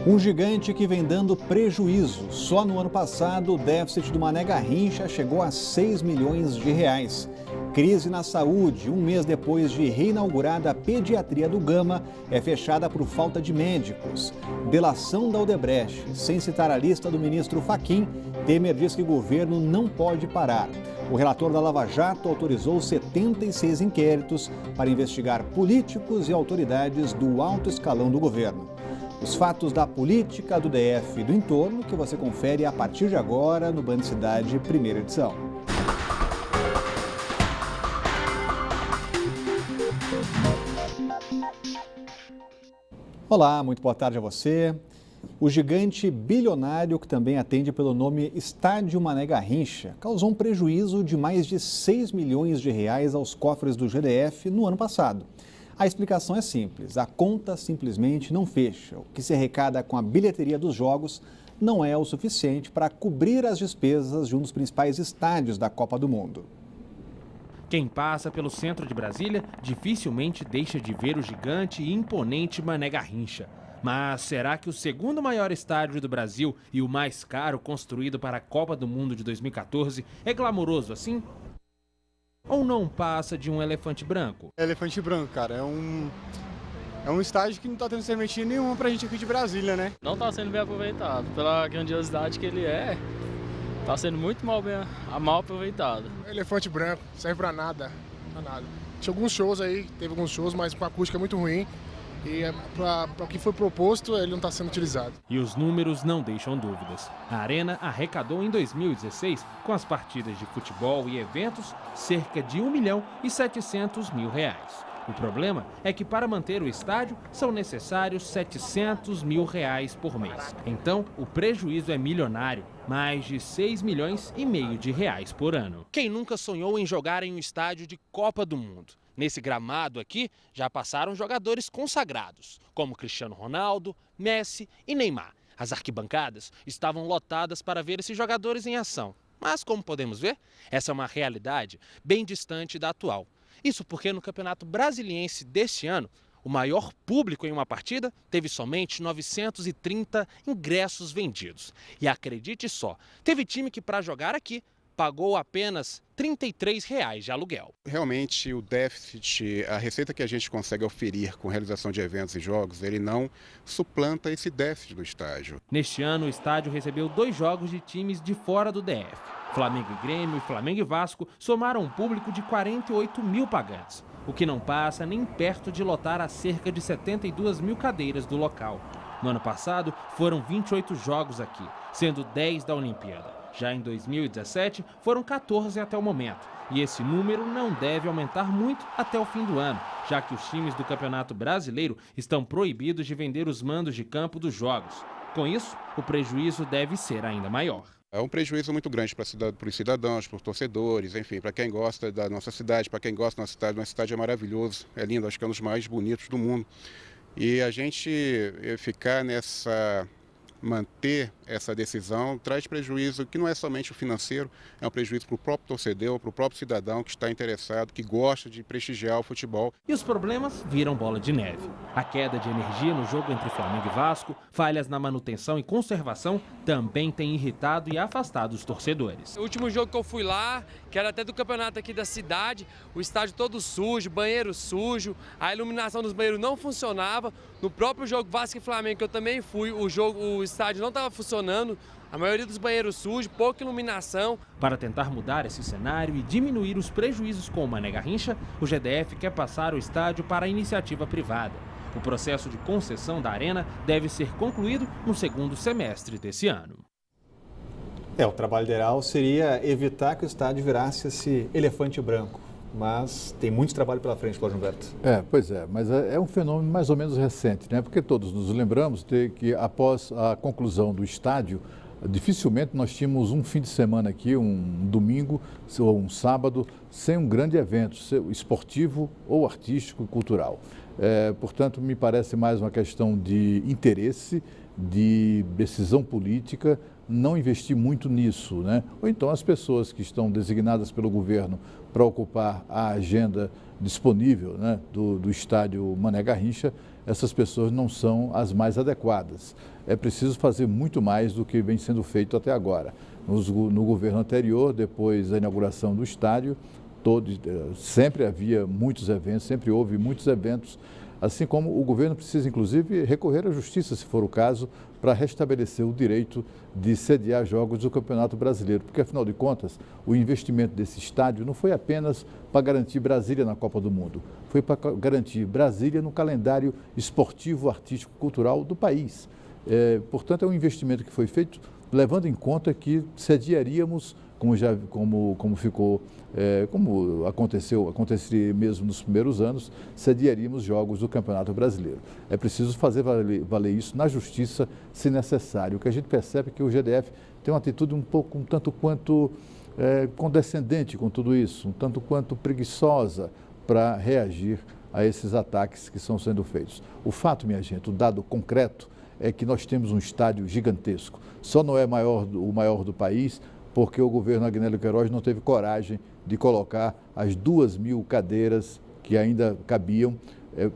Um gigante que vem dando prejuízo. Só no ano passado, o déficit do Mané Garrincha chegou a 6 milhões de reais. Crise na saúde. Um mês depois de reinaugurada, a pediatria do Gama é fechada por falta de médicos. Delação da Odebrecht. Sem citar a lista do ministro Fachin, Temer diz que o governo não pode parar. O relator da Lava Jato autorizou 76 inquéritos para investigar políticos e autoridades do alto escalão do governo. Os fatos da política do DF e do entorno que você confere a partir de agora no Band Cidade, primeira edição. Olá, muito boa tarde a você. O gigante bilionário, que também atende pelo nome Estádio Mané Garrincha, causou um prejuízo de mais de 6 milhões de reais aos cofres do GDF no ano passado. A explicação é simples, a conta simplesmente não fecha. O que se arrecada com a bilheteria dos jogos não é o suficiente para cobrir as despesas de um dos principais estádios da Copa do Mundo. Quem passa pelo centro de Brasília dificilmente deixa de ver o gigante e imponente Mané Garrincha. Mas será que o segundo maior estádio do Brasil e o mais caro construído para a Copa do Mundo de 2014 é glamouroso assim? Ou não passa de um elefante branco? É elefante branco, cara. É um estádio que não tá tendo serventia nenhuma pra gente aqui de Brasília, né? Não tá sendo bem aproveitado. Pela grandiosidade que ele é, tá sendo muito mal aproveitado. Elefante branco, serve pra nada. Pra nada. Tinha alguns shows aí, teve alguns shows, mas com a acústica muito ruim. E para o que foi proposto, ele não está sendo utilizado. E os números não deixam dúvidas. A Arena arrecadou em 2016, com as partidas de futebol e eventos, cerca de R$ 1.700.000. O problema é que para manter o estádio são necessários R$ 700 mil por mês. Então, o prejuízo é milionário, mais de 6 milhões e meio de reais por ano. Quem nunca sonhou em jogar em um estádio de Copa do Mundo? Nesse gramado aqui já passaram jogadores consagrados, como Cristiano Ronaldo, Messi e Neymar. As arquibancadas estavam lotadas para ver esses jogadores em ação. Mas, como podemos ver, essa é uma realidade bem distante da atual. Isso porque no Campeonato Brasiliense deste ano, o maior público em uma partida teve somente 930 ingressos vendidos. E acredite só, teve time que para jogar aqui pagou apenas R$ 33 de aluguel. Realmente o déficit, a receita que a gente consegue oferir com a realização de eventos e jogos, ele não suplanta esse déficit do estádio. Neste ano, o estádio recebeu 2 jogos de times de fora do DF. Flamengo e Grêmio, Flamengo e Vasco somaram um público de 48 mil pagantes, o que não passa nem perto de lotar as cerca de 72 mil cadeiras do local. No ano passado, foram 28 jogos aqui, sendo 10 da Olimpíada. Já em 2017, foram 14 até o momento. E esse número não deve aumentar muito até o fim do ano, já que os times do Campeonato Brasileiro estão proibidos de vender os mandos de campo dos jogos. Com isso, o prejuízo deve ser ainda maior. É um prejuízo muito grande para os cidadãos, para os torcedores, enfim, para quem gosta da nossa cidade, para quem gosta da nossa cidade é maravilhoso, é lindo, acho que é um dos mais bonitos do mundo. E a gente ficar manter essa decisão traz prejuízo que não é somente o financeiro, é um prejuízo para o próprio torcedor, para o próprio cidadão que está interessado, que gosta de prestigiar o futebol. E os problemas viram bola de neve. A queda de energia no jogo entre Flamengo e Vasco, falhas na manutenção e conservação também têm irritado e afastado os torcedores. O último jogo que eu fui lá, que era até do campeonato aqui da cidade, o estádio todo sujo, banheiro sujo, a iluminação dos banheiros não funcionava. No próprio jogo Vasco e Flamengo, que eu também fui, o estádio não estava funcionando, a maioria dos banheiros sujos, pouca iluminação. Para tentar mudar esse cenário e diminuir os prejuízos com o Mané Garrincha, o GDF quer passar o estádio para a iniciativa privada. O processo de concessão da arena deve ser concluído no segundo semestre desse ano. O trabalho ideal seria evitar que o estádio virasse esse elefante branco. Mas tem muito trabalho pela frente, Cláudio Humberto. Pois é, mas é um fenômeno mais ou menos recente, né? Porque todos nos lembramos de que após a conclusão do estádio, dificilmente nós tínhamos um fim de semana aqui, um domingo ou um sábado, sem um grande evento esportivo ou artístico e cultural. Portanto, me parece mais uma questão de interesse, de decisão política, não investir muito nisso, né? Ou então as pessoas que estão designadas pelo governo para ocupar a agenda disponível, né, do estádio Mané Garrincha, essas pessoas não são as mais adequadas. É preciso fazer muito mais do que vem sendo feito até agora. No governo anterior, depois da inauguração do estádio, sempre havia muitos eventos, sempre houve muitos eventos, assim como o governo precisa, inclusive, recorrer à justiça, se for o caso, para restabelecer o direito de sediar jogos do Campeonato Brasileiro. Porque, afinal de contas, o investimento desse estádio não foi apenas para garantir Brasília na Copa do Mundo, foi para garantir Brasília no calendário esportivo, artístico, cultural do país. Portanto, é um investimento que foi feito levando em conta que sediaríamos, como aconteceria mesmo nos primeiros anos, sediaríamos jogos do Campeonato Brasileiro. É preciso fazer valer isso na justiça, se necessário. O que a gente percebe é que o GDF tem uma atitude um tanto quanto condescendente com tudo isso, um tanto quanto preguiçosa para reagir a esses ataques que estão sendo feitos. O fato, minha gente, o dado concreto é que nós temos um estádio gigantesco. Só não é o maior do país porque o governo Agnello Queiroz não teve coragem de colocar as 2.000 cadeiras que ainda cabiam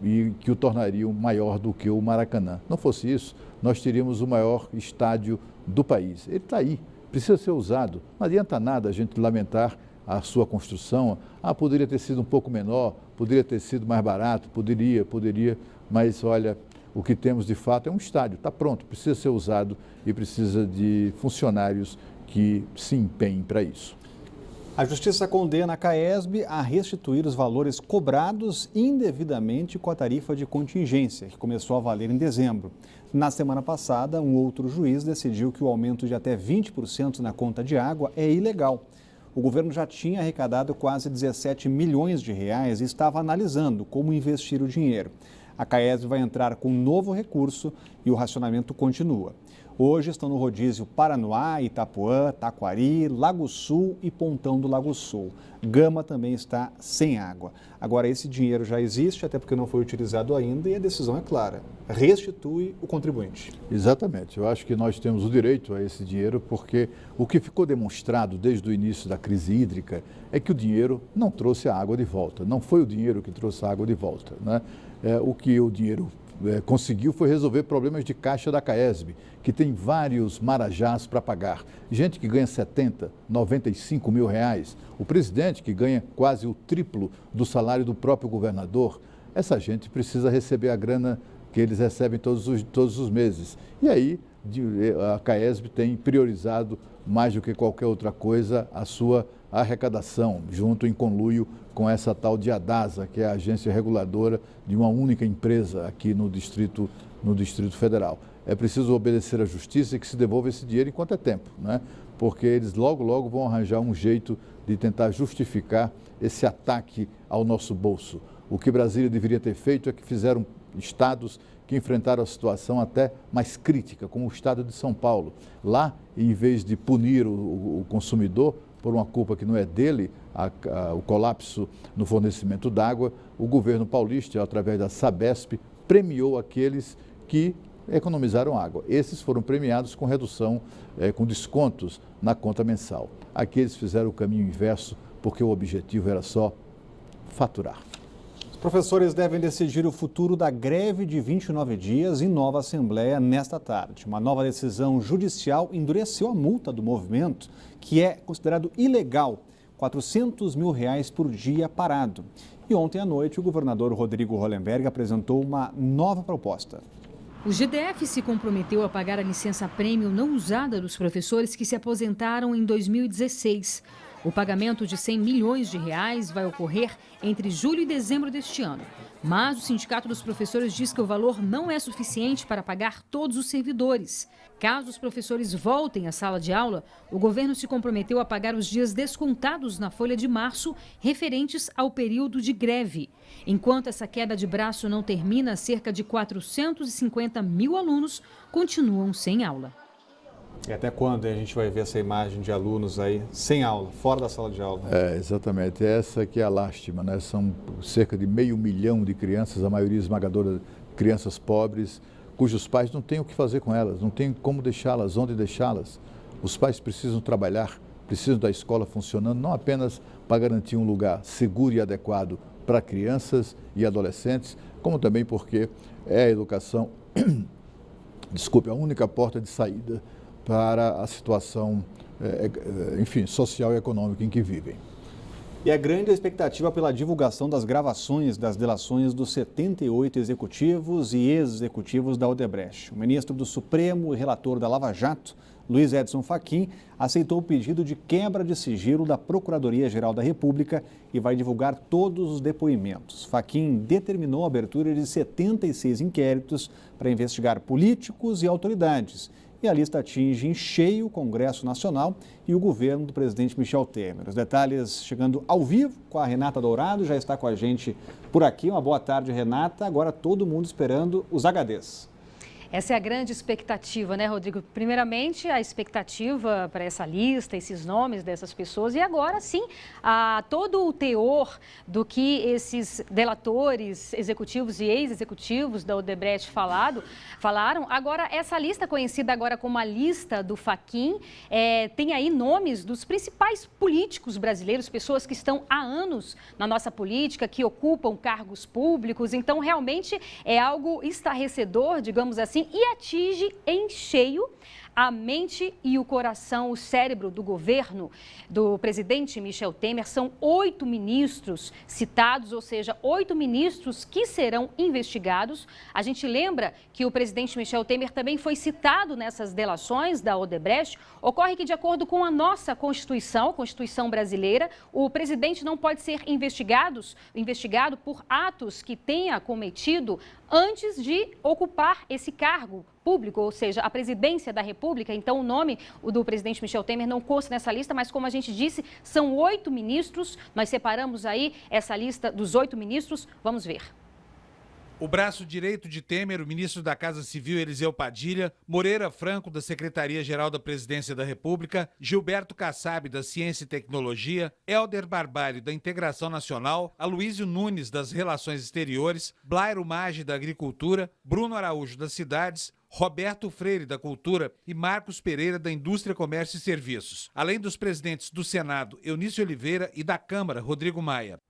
e que o tornariam maior do que o Maracanã. Não fosse isso, nós teríamos o maior estádio do país. Ele está aí, precisa ser usado. Não adianta nada a gente lamentar a sua construção. Poderia ter sido um pouco menor, poderia ter sido mais barato, poderia, mas olha, o que temos de fato é um estádio, está pronto, precisa ser usado e precisa de funcionários que se empenhem para isso. A Justiça condena a CAESB a restituir os valores cobrados indevidamente com a tarifa de contingência, que começou a valer em dezembro. Na semana passada, um outro juiz decidiu que o aumento de até 20% na conta de água é ilegal. O governo já tinha arrecadado quase 17 milhões de reais e estava analisando como investir o dinheiro. A CAESB vai entrar com um novo recurso e o racionamento continua. Hoje estão no rodízio Paranoá, Itapuã, Taquari, Lago Sul e Pontão do Lago Sul. Gama também está sem água. Agora, esse dinheiro já existe, até porque não foi utilizado ainda, e a decisão é clara: restitui o contribuinte. Exatamente. Eu acho que nós temos o direito a esse dinheiro, porque o que ficou demonstrado desde o início da crise hídrica é que o dinheiro não trouxe a água de volta. Não foi o dinheiro que trouxe a água de volta, né? O que o dinheiro conseguiu foi resolver problemas de caixa da CAESB, que tem vários marajás para pagar. Gente que ganha 70, 95 mil reais. O presidente que ganha quase o triplo do salário do próprio governador. Essa gente precisa receber a grana que eles recebem todos os meses. E aí a CAESB tem priorizado mais do que qualquer outra coisa a sua arrecadação, junto em conluio com essa tal de ADASA, que é a agência reguladora de uma única empresa aqui no Distrito Federal. É preciso obedecer à justiça e que se devolva esse dinheiro enquanto é tempo, né? Porque eles logo vão arranjar um jeito de tentar justificar esse ataque ao nosso bolso. O que Brasília deveria ter feito é que fizeram estados que enfrentaram a situação até mais crítica, como o estado de São Paulo. Lá, em vez de punir o consumidor por uma culpa que não é dele, o colapso no fornecimento d'água, o governo paulista, através da Sabesp, premiou aqueles que economizaram água. Esses foram premiados com redução, com descontos na conta mensal. Aqui eles fizeram o caminho inverso, porque o objetivo era só faturar. Os professores devem decidir o futuro da greve de 29 dias em nova Assembleia nesta tarde. Uma nova decisão judicial endureceu a multa do movimento, que é considerado ilegal, R$400 mil por dia parado. E ontem à noite, o governador Rodrigo Hollenberg apresentou uma nova proposta. O GDF se comprometeu a pagar a licença-prêmio não usada dos professores que se aposentaram em 2016. O pagamento de R$100 milhões vai ocorrer entre julho e dezembro deste ano. Mas o Sindicato dos Professores diz que o valor não é suficiente para pagar todos os servidores. Caso os professores voltem à sala de aula, o governo se comprometeu a pagar os dias descontados na folha de março referentes ao período de greve. Enquanto essa queda de braço não termina, cerca de 450 mil alunos continuam sem aula. E até quando a gente vai ver essa imagem de alunos aí sem aula, fora da sala de aula? Exatamente. Essa que é a lástima, né? São cerca de 500 mil de crianças, a maioria esmagadora crianças pobres, cujos pais não têm o que fazer com elas, não têm como deixá-las, onde deixá-las. Os pais precisam trabalhar, precisam da escola funcionando, não apenas para garantir um lugar seguro e adequado para crianças e adolescentes, como também porque é a educação, desculpe, a única porta de saída para a situação, enfim, social e econômica em que vivem. E a grande expectativa pela divulgação das gravações das delações dos 78 executivos e ex-executivos da Odebrecht. O ministro do Supremo e relator da Lava Jato, Luiz Edson Fachin, aceitou o pedido de quebra de sigilo da Procuradoria-Geral da República e vai divulgar todos os depoimentos. Fachin determinou a abertura de 76 inquéritos para investigar políticos e autoridades. E a lista atinge em cheio o Congresso Nacional e o governo do presidente Michel Temer. Os detalhes chegando ao vivo com a Renata Dourado, já está com a gente por aqui. Uma boa tarde, Renata. Agora todo mundo esperando os HDs. Essa é a grande expectativa, né, Rodrigo? Primeiramente, a expectativa para essa lista, esses nomes dessas pessoas, e agora sim, todo o teor do que esses delatores executivos e ex-executivos da Odebrecht falaram. Agora, essa lista, conhecida agora como a lista do Fachin, tem aí nomes dos principais políticos brasileiros, pessoas que estão há anos na nossa política, que ocupam cargos públicos. Então, realmente é algo estarrecedor, digamos assim, e atinge em cheio a mente e o coração, o cérebro do governo do presidente Michel Temer. São 8 ministros citados, ou seja, 8 ministros que serão investigados. A gente lembra que o presidente Michel Temer também foi citado nessas delações da Odebrecht. Ocorre que, de acordo com a nossa Constituição, a Constituição brasileira, o presidente não pode ser investigado por atos que tenha cometido antes de ocupar esse cargo público, ou seja, a presidência da República. Então, o nome do presidente Michel Temer não consta nessa lista, mas como a gente disse, são 8 ministros. Nós separamos aí essa lista dos 8 ministros. Vamos ver. O braço direito de Temer, o ministro da Casa Civil, Eliseu Padilha, Moreira Franco, da Secretaria-Geral da Presidência da República, Gilberto Kassab, da Ciência e Tecnologia, Hélder Barbalho, da Integração Nacional, Aloysio Nunes, das Relações Exteriores, Blairo Maggi, da Agricultura, Bruno Araújo, das Cidades, Roberto Freire, da Cultura, e Marcos Pereira, da Indústria, Comércio e Serviços, além dos presidentes do Senado, Eunício Oliveira, e da Câmara, Rodrigo Maia.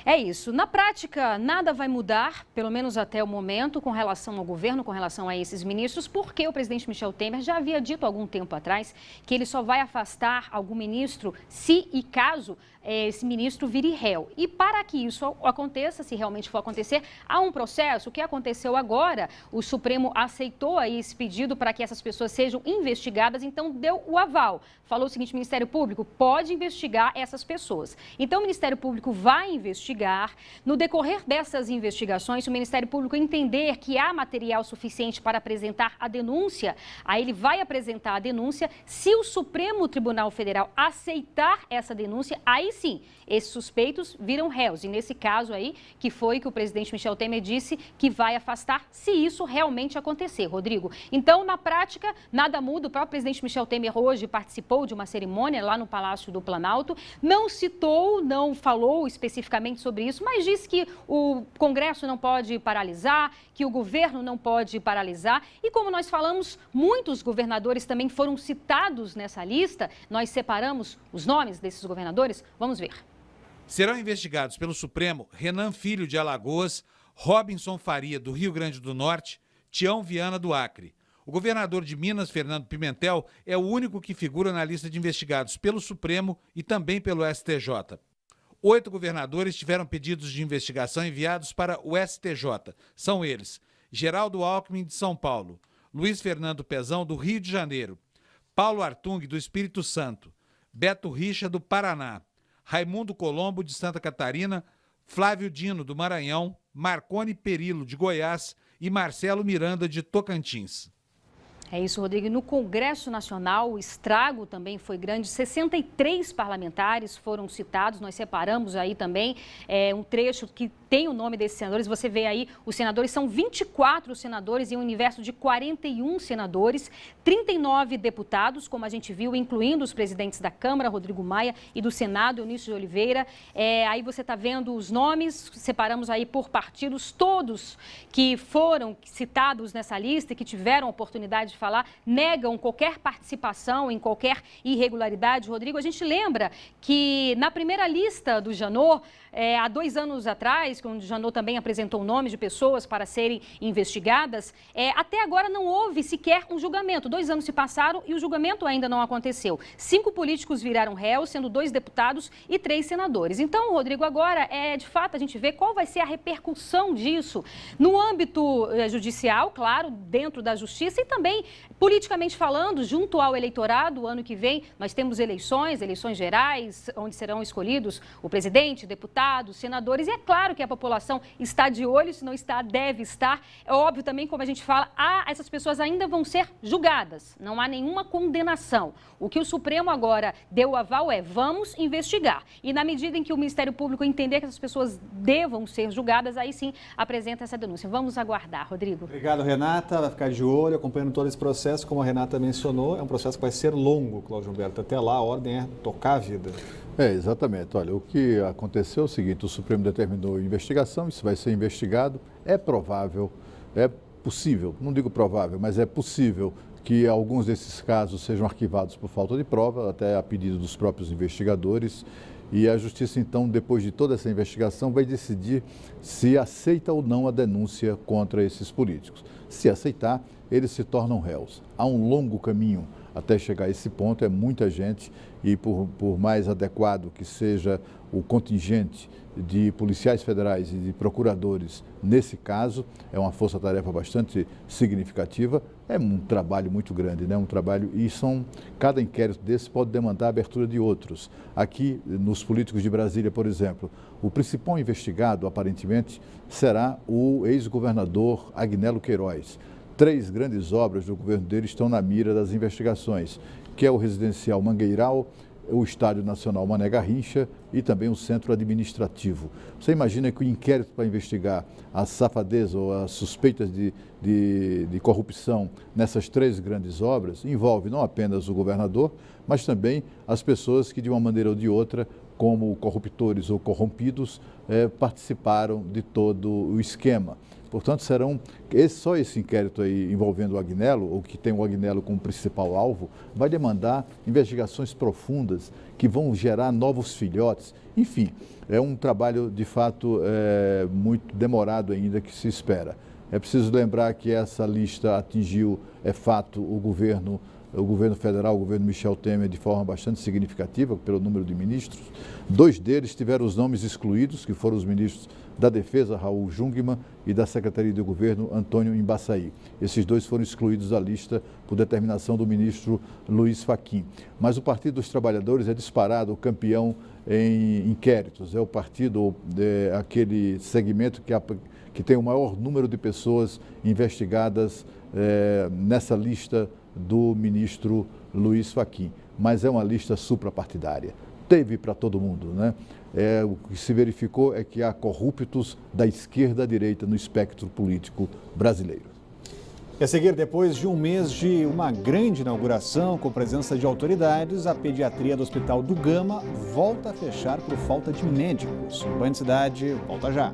É isso. Na prática, nada vai mudar, pelo menos até o momento, com relação ao governo, com relação a esses ministros, porque o presidente Michel Temer já havia dito há algum tempo atrás que ele só vai afastar algum ministro se e caso esse ministro vire réu. E para que isso aconteça, se realmente for acontecer, há um processo. O que aconteceu agora? O Supremo aceitou aí esse pedido para que essas pessoas sejam investigadas, então deu o aval. Falou o seguinte: o Ministério Público pode investigar essas pessoas. Então o Ministério Público vai investigar. No decorrer dessas investigações, se o Ministério Público entender que há material suficiente para apresentar a denúncia, aí ele vai apresentar a denúncia. Se o Supremo Tribunal Federal aceitar essa denúncia, aí sim, esses suspeitos viram réus. E nesse caso aí, que foi que o presidente Michel Temer disse que vai afastar, se isso realmente acontecer, Rodrigo. Então, na prática, nada muda. O próprio presidente Michel Temer hoje participou de uma cerimônia lá no Palácio do Planalto. Não citou, não falou especificamente sobre isso, mas disse que o Congresso não pode paralisar, que o governo não pode paralisar. E como nós falamos, muitos governadores também foram citados nessa lista. Nós separamos os nomes desses governadores. Vamos ver. Serão investigados pelo Supremo Renan Filho, de Alagoas, Robinson Faria, do Rio Grande do Norte, Tião Viana, do Acre. O governador de Minas, Fernando Pimentel, é o único que figura na lista de investigados pelo Supremo e também pelo STJ. 8 governadores tiveram pedidos de investigação enviados para o STJ. São eles: Geraldo Alckmin, de São Paulo, Luiz Fernando Pezão, do Rio de Janeiro, Paulo Artung, do Espírito Santo, Beto Richa, do Paraná, Raimundo Colombo, de Santa Catarina, Flávio Dino, do Maranhão, Marconi Perillo, de Goiás, e Marcelo Miranda, de Tocantins. É isso, Rodrigo. No Congresso Nacional, o estrago também foi grande. 63 parlamentares foram citados. Nós separamos aí também um trecho que tem o nome desses senadores. Você vê aí, os senadores são 24 senadores em um universo de 41 senadores, 39 deputados, como a gente viu, incluindo os presidentes da Câmara, Rodrigo Maia, e do Senado, Eunício de Oliveira. Aí você está vendo os nomes, separamos aí por partidos, todos que foram citados nessa lista e que tiveram a oportunidade de falar, negam qualquer participação em qualquer irregularidade. Rodrigo, a gente lembra que na primeira lista do Janot, há 2 anos atrás, quando o Janot também apresentou o nome de pessoas para serem investigadas, até agora não houve sequer um julgamento. 2 anos se passaram e o julgamento ainda não aconteceu. 5 políticos viraram réus, sendo 2 deputados e 3 senadores. Então, Rodrigo, agora de fato a gente vê qual vai ser a repercussão disso no âmbito judicial, claro, dentro da justiça e também politicamente falando, junto ao eleitorado. Ano que vem nós temos eleições gerais, onde serão escolhidos o presidente, deputados, senadores, e é claro que a população está de olho, se não está, deve estar. É óbvio também, como a gente fala, essas pessoas ainda vão ser julgadas, não há nenhuma condenação. O que o Supremo agora deu o aval vamos investigar. E na medida em que o Ministério Público entender que essas pessoas devam ser julgadas, aí sim apresenta essa denúncia. Vamos aguardar, Rodrigo. Obrigado, Renata. Vai ficar de olho, acompanhando todo esse processo. Como a Renata mencionou, é um processo que vai ser longo, Cláudio Humberto. Até lá, a ordem é tocar a vida. Exatamente. Olha, o que aconteceu é o seguinte: o Supremo determinou investigação, isso vai ser investigado. É provável, é possível, não digo provável, mas é possível que alguns desses casos sejam arquivados por falta de prova, até a pedido dos próprios investigadores. E a Justiça, então, depois de toda essa investigação, vai decidir se aceita ou não a denúncia contra esses políticos. Se aceitar, eles se tornam réus. Há um longo caminho até chegar a esse ponto, é muita gente, e por mais adequado que seja o contingente de policiais federais e de procuradores, nesse caso, é uma força-tarefa bastante significativa, é um trabalho muito grande, né? Um trabalho, e cada inquérito desse pode demandar a abertura de outros. Aqui, nos políticos de Brasília, por exemplo, o principal investigado, aparentemente, será o ex-governador Agnello Queiroz. 3 grandes obras do governo dele estão na mira das investigações, que é o Residencial Mangueiral, o Estádio Nacional Mané Garrincha e também o Centro Administrativo. Você imagina que o inquérito para investigar a safadeza ou as suspeitas de corrupção nessas 3 grandes obras envolve não apenas o governador, mas também as pessoas que, de uma maneira ou de outra, como corruptores ou corrompidos, participaram de todo o esquema. Portanto, só esse inquérito aí envolvendo o Agnello, ou que tem o Agnello como principal alvo, vai demandar investigações profundas que vão gerar novos filhotes. Enfim, é um trabalho, de fato, muito demorado ainda que se espera. É preciso lembrar que essa lista atingiu, é fato, o governo federal, o governo Michel Temer, de forma bastante significativa, pelo número de ministros. 2 deles tiveram os nomes excluídos, que foram os ministros da Defesa, Raul Jungmann, e da Secretaria de Governo, Antônio Embaçaí. Esses 2 foram excluídos da lista por determinação do ministro Luiz Fachin. Mas o Partido dos Trabalhadores é disparado campeão em inquéritos. É o partido, aquele segmento que tem o maior número de pessoas investigadas nessa lista do ministro Luiz Fachin, mas é uma lista suprapartidária. Teve para todo mundo, né? O que se verificou é que há corruptos da esquerda à direita no espectro político brasileiro. E a seguir, depois de um mês de uma grande inauguração com presença de autoridades, a pediatria do Hospital do Gama volta a fechar por falta de médicos. O Band Cidade volta já.